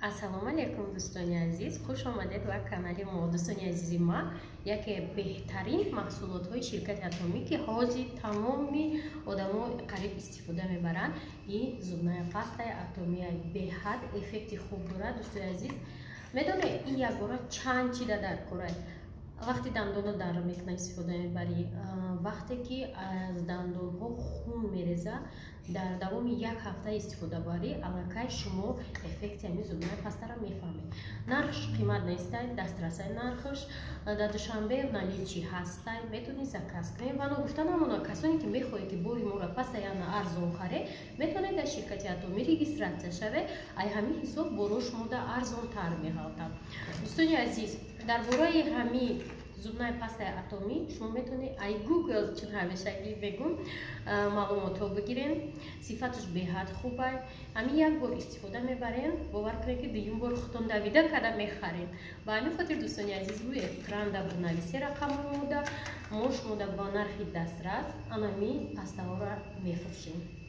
Ассалому алейкум дӯстони азиз, хуш омадед ба канали мо. Дӯстони азизи ман, яке беҳтарин маҳсулотҳои ширкати Атомӣ ки ҳозир тамоми одамо қариб истифода мебаранд, ин зубная пастаи Атомия беҳад эффекти хуб дорад. Дӯстони азиз, медонед ин якбора чанд чида дар корад. вақти дандонро дар мекна истифода мебарӣ, вақте ки аз дандонҳо хун мереза, дар давоми як ҳафта истифода барӣ, аллакай шумо эффекти ҳамин зубная пастаро мефаҳмед. Нархш қимат нестай, дастрасаи нархш дар душанбе в наличии ҳастай, метавонед заказ кунед. Ва гуфта намона, касоне ки мехоҳед ки бори моро постоянно арзон харед, метавонед дар ширкати Атомӣ регистратсия шавед, ай ҳамин ҳисоб бори шумо арзонтар меҳалтад. Дӯстони азиз, дар бораи ҳамин зубная пастаи Атомӣ шумо метавонед ай Google, чун ҳамешагӣ мегӯм, маълумотҳо бигирен. Сифаташ беҳад хуб аст. Ҳамин як бор истифода мебарен, бовар кунед ки дуюм бор худтон давида карда мехарен. Ба ҳамин хотир дӯстони азиз, рӯи экран бинависед рақамҳои мо шумо ба нархи дастрас ҳамин пастаҳоро мефурӯшем.